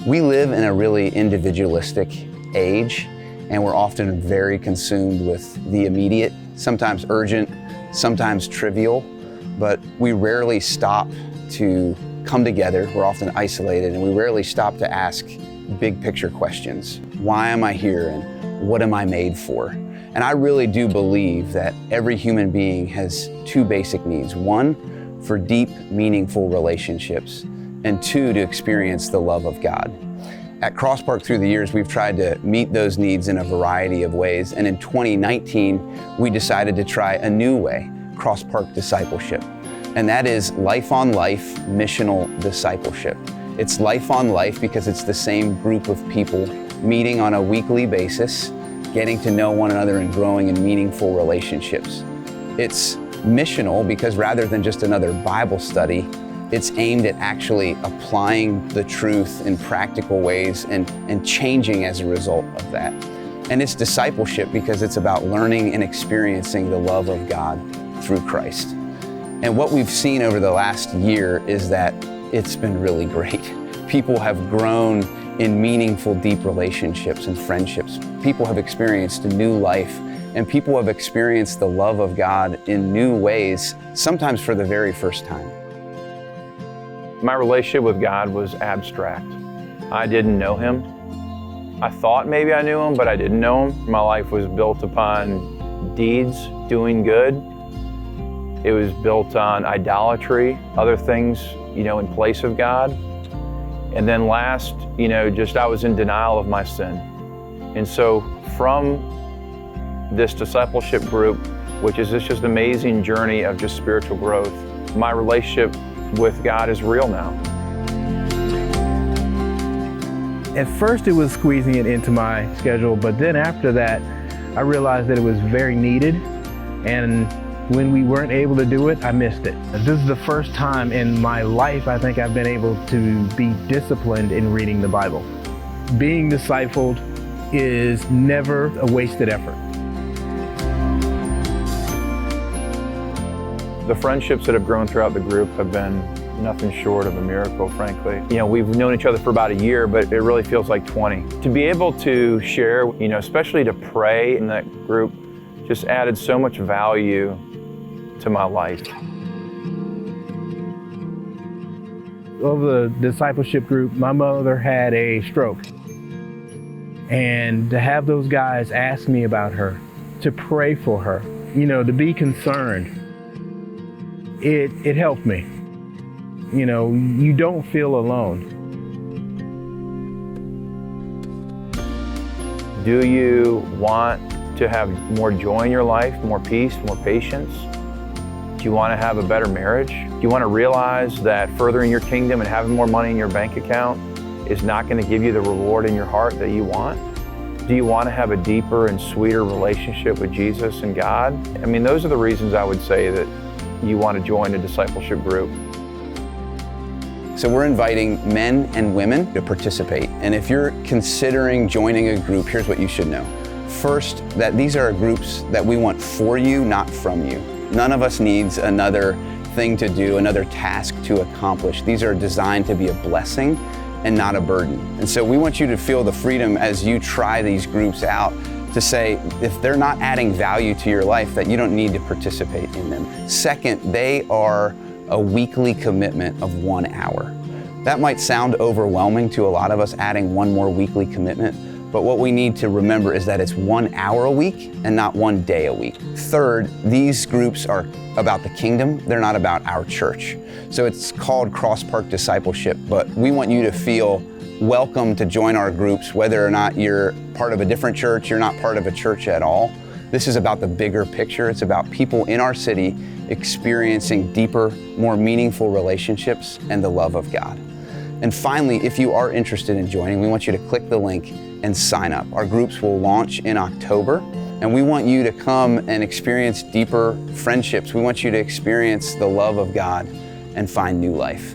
We live in a really individualistic age, and we're often very consumed with the immediate, sometimes urgent, sometimes trivial, but we rarely stop to come together. We're often isolated, and we rarely stop to ask big picture questions. Why am I here, and what am I made for? And I really do believe that every human being has two basic needs. One, for deep, meaningful relationships, and two, to experience the love of God. At Cross Park through the years, we've tried to meet those needs in a variety of ways. And in 2019, we decided to try a new way, Cross Park Discipleship. And that is life on life, missional discipleship. It's life on life because it's the same group of people meeting on a weekly basis, getting to know one another and growing in meaningful relationships. It's missional because rather than just another Bible study, it's aimed at actually applying the truth in practical ways and changing as a result of that. And it's discipleship because it's about learning and experiencing the love of God through Christ. And what we've seen over the last year is that it's been really great. People have grown in meaningful, deep relationships and friendships. People have experienced a new life, and people have experienced the love of God in new ways, sometimes for the very first time. My relationship with God was abstract. I didn't know Him. I thought maybe I knew Him, but I didn't know Him. My life was built upon deeds, doing good. It was built on idolatry, other things, in place of God. And then last, I was in denial of my sin. And so from this discipleship group, which is just an amazing journey of just spiritual growth, my relationship with God is real now. At first it was squeezing it into my schedule, but then after that, I realized that it was very needed. And when we weren't able to do it, I missed it. This is the first time in my life I think I've been able to be disciplined in reading the Bible. Being discipled is never a wasted effort. The friendships that have grown throughout the group have been nothing short of a miracle, frankly. We've known each other for about a year, but it really feels like 20. To be able to share, especially to pray in that group, just added so much value to my life. Of the discipleship group, my mother had a stroke. And to have those guys ask me about her, to pray for her, to be concerned, it helped me. You don't feel alone. Do you want to have more joy in your life, more peace, more patience? Do you want to have a better marriage? Do you want to realize that furthering your kingdom and having more money in your bank account is not going to give you the reward in your heart that you want? Do you want to have a deeper and sweeter relationship with Jesus and God? Those are the reasons I would say that you want to join a discipleship group. So we're inviting men and women to participate. And if you're considering joining a group, here's what you should know. First, that these are groups that we want for you, not from you. None of us needs another thing to do, another task to accomplish. These are designed to be a blessing and not a burden. And so we want you to feel the freedom as you try these groups out to say, if they're not adding value to your life, that you don't need to participate in them. Second, they are a weekly commitment of 1 hour. That might sound overwhelming to a lot of us, adding one more weekly commitment, but what we need to remember is that it's 1 hour a week and not 1 day a week. Third, these groups are about the kingdom. They're not about our church. So it's called Cross Park Discipleship, but we want you to feel welcome to join our groups, whether or not you're part of a different church, you're not part of a church at all. This is about the bigger picture. It's about people in our city experiencing deeper, more meaningful relationships and the love of God. And finally, if you are interested in joining, we want you to click the link and sign up. Our groups will launch in October, and we want you to come and experience deeper friendships. We want you to experience the love of God and find new life.